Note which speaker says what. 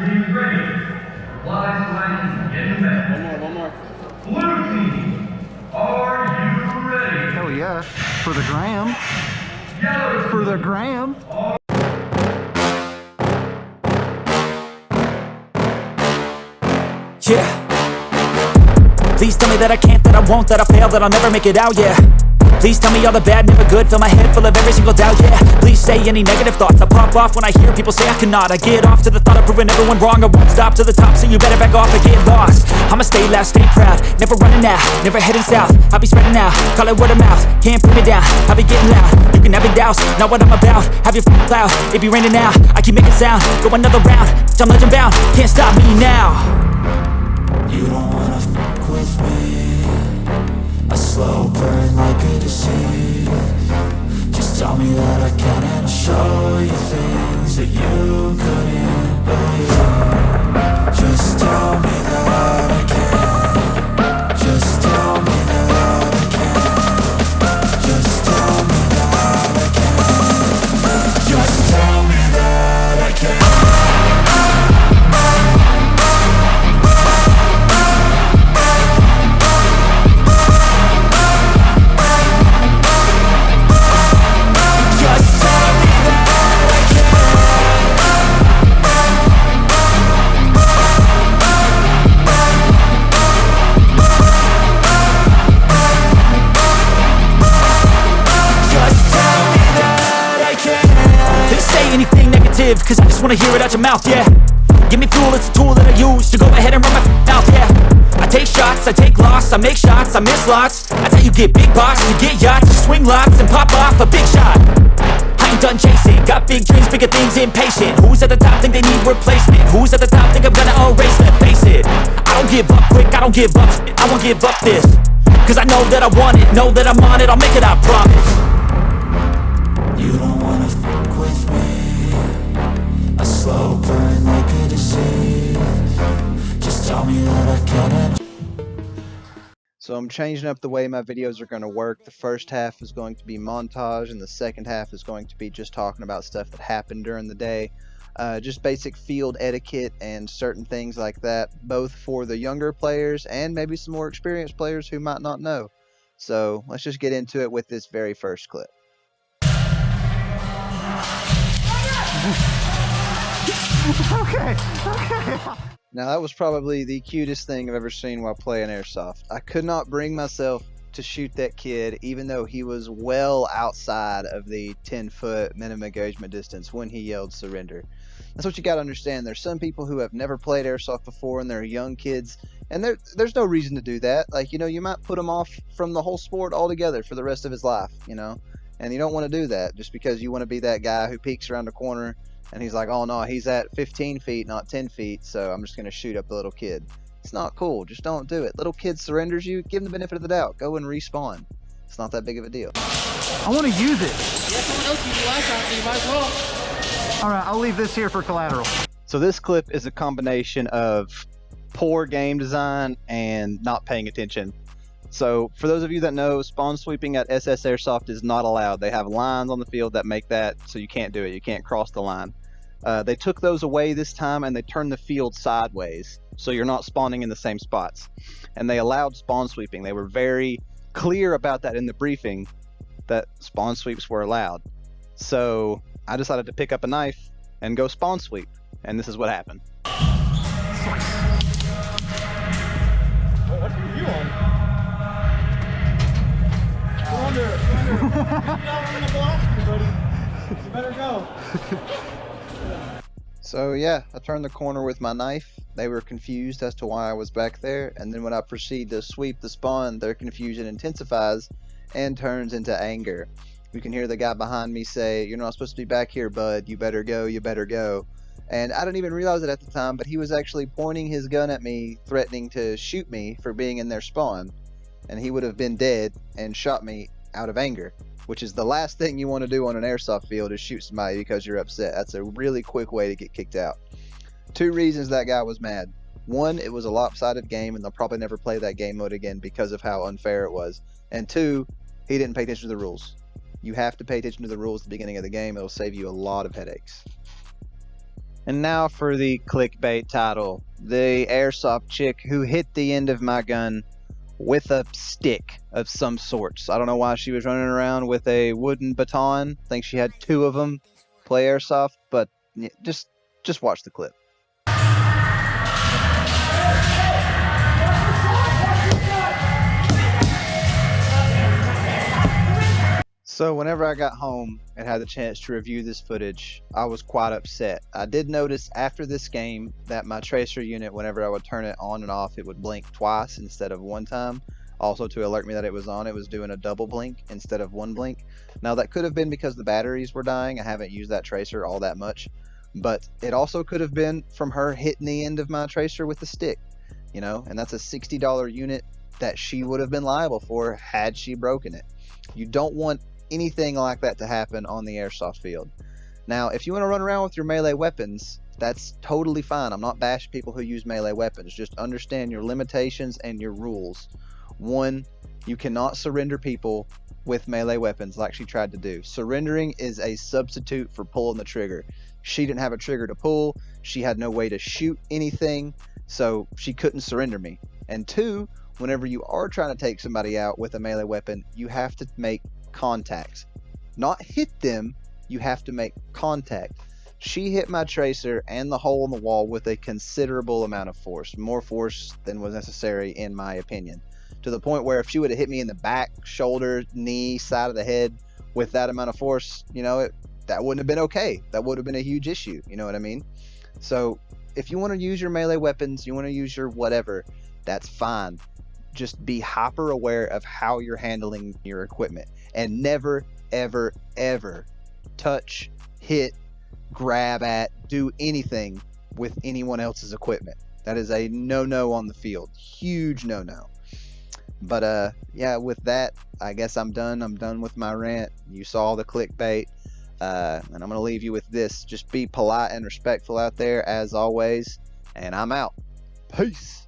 Speaker 1: team ready. Live flags in bed.
Speaker 2: One more.
Speaker 1: Blue team, are you ready?
Speaker 3: Hell yeah. For the gram.
Speaker 1: Yellow
Speaker 3: For the gram.
Speaker 4: Yeah. Please tell me that I can't, that I won't, that I fail, that I'll never make it out, yeah. Please tell me all the bad, never good, fill my head full of every single doubt, yeah. Please say any negative thoughts, I pop off when I hear people say I cannot. I get off to the thought of proving everyone wrong, I won't stop to the top, so you better back off and get lost. I'ma stay loud, stay proud, never running out, never heading south. I'll be spreading out, call it word of mouth, can't put me down, I'll be getting loud. You can have your doubts, not what I'm about, have your cloud, it be raining now, I keep making sound, go another round, I'm legend bound, can't stop me now.
Speaker 5: You don't wanna fuck with me. A slow burn like a disease. Just tell me that I can and I'll show you things that you couldn't believe. Just tell me that I can. Just tell me that I can. Just tell me that I can. Just tell me that I can.
Speaker 4: Cause I just wanna hear it out your mouth, yeah. Give me fuel, it's a tool that I use to go ahead and run my mouth, yeah. I take shots, I take loss, I make shots, I miss lots. That's how you get big box, you get yachts, you swing lots and pop off a big shot. I ain't done chasing, got big dreams, bigger things, impatient. Who's at the top think they need replacement? Who's at the top think I'm gonna erase them? Face it, I don't give up quick, I don't give up shit, I won't give up this. Cause I know that I want it, know that I'm on it, I'll make it, I promise.
Speaker 5: You don't wanna fuck with me. A slow burn like a disease. Just tell me that I can.
Speaker 3: So I'm changing up the way my videos are going to work. The first half is going to be montage, and the second half is going to be just talking about stuff that happened during the day. Just basic field etiquette and certain things like that, both for the younger players and maybe some more experienced players who might not know. So let's just get into it with this very first clip. Okay. Now that was probably the cutest thing I've ever seen while playing Airsoft. I could not bring myself to shoot that kid even though he was well outside of the 10-foot minimum engagement distance when he yelled surrender. That's what you got to understand. There's some people who have never played Airsoft before and they're young kids, and there's no reason to do that. Like, you know, you might put him off from the whole sport altogether for the rest of his life, you know, and you don't want to do that just because you want to be that guy who peeks around the corner and he's like, oh no, he's at 15 feet, not 10 feet, so I'm just going to shoot up the little kid. It's not cool. Just don't do it. Little kid surrenders you, give him the benefit of the doubt. Go and respawn. It's not that big of a deal. I want to use it.
Speaker 2: Yeah, someone else used the last time, so you might as well.
Speaker 3: Alright, I'll leave this here for collateral. So this clip is a combination of poor game design and not paying attention. So for those of you that know, spawn sweeping at SS-Airsoft is not allowed. They have lines on the field that make that so you can't do it. You can't cross the line. They took those away this time and they turned the field sideways so you're not spawning in the same spots. And they allowed spawn sweeping. They were very clear about that in the briefing, that spawn sweeps were allowed. So I decided to pick up a knife and go spawn sweep, and this is what happened.
Speaker 2: What are you on? Go under. You're not gonna blast me, buddy. You better go.
Speaker 3: So yeah, I turned the corner with my knife. They were confused as to why I was back there, and then when I proceed to sweep the spawn, their confusion intensifies and turns into anger. You can hear the guy behind me say, "You're not supposed to be back here, bud. You better go, you better go." And I didn't even realize it at the time, but he was actually pointing his gun at me, threatening to shoot me for being in their spawn. And he would have been dead and shot me out of anger, which is the last thing you want to do on an airsoft field, is shoot somebody because you're upset. That's a really quick way to get kicked out. 2 reasons that guy was mad. 1, it was a lopsided game and they'll probably never play that game mode again because of how unfair it was. And 2, he didn't pay attention to the rules. You have to pay attention to the rules at the beginning of the game. It'll save you a lot of headaches. And now for the clickbait title. The airsoft chick who hit the end of my gun with a stick of some sorts. I don't know why she was running around with a wooden baton. I think she had 2 of them. Play airsoft, but yeah, just watch the clip. So whenever I got home and had the chance to review this footage, I was quite upset. I did notice after this game that my tracer unit, whenever I would turn it on and off, it would blink twice instead of 1 time. Also, to alert me that it was on, it was doing a double blink instead of 1 blink. Now that could have been because the batteries were dying. I haven't used that tracer all that much, but it also could have been from her hitting the end of my tracer with the stick, you know, and that's a $60 unit that she would have been liable for had she broken it. You don't want anything like that to happen on the airsoft field. Now, if you want to run around with your melee weapons, that's totally fine. I'm not bashing people who use melee weapons. Just understand your limitations and your rules. 1, you cannot surrender people with melee weapons like she tried to do. Surrendering is a substitute for pulling the trigger. She didn't have a trigger to pull. She had no way to shoot anything, so she couldn't surrender me. And 2, whenever you are trying to take somebody out with a melee weapon, you have to make contact. Not hit them, you have to make contact. She hit my tracer and the hole in the wall with a considerable amount of force. More force than was necessary in my opinion. To the point where if she would have hit me in the back, shoulder, knee, side of the head with that amount of force, you know, that wouldn't have been okay. That would have been a huge issue, you know what I mean? So if you want to use your melee weapons, you want to use your whatever, that's fine. Just be hyper aware of how you're handling your equipment, and never, ever, ever touch, hit, grab at, do anything with anyone else's equipment. That is a no-no on the field. Huge no-no. But yeah, with that, I guess I'm done. I'm done with my rant. You saw the clickbait. And I'm going to leave you with this. Just be polite and respectful out there as always. And I'm out. Peace.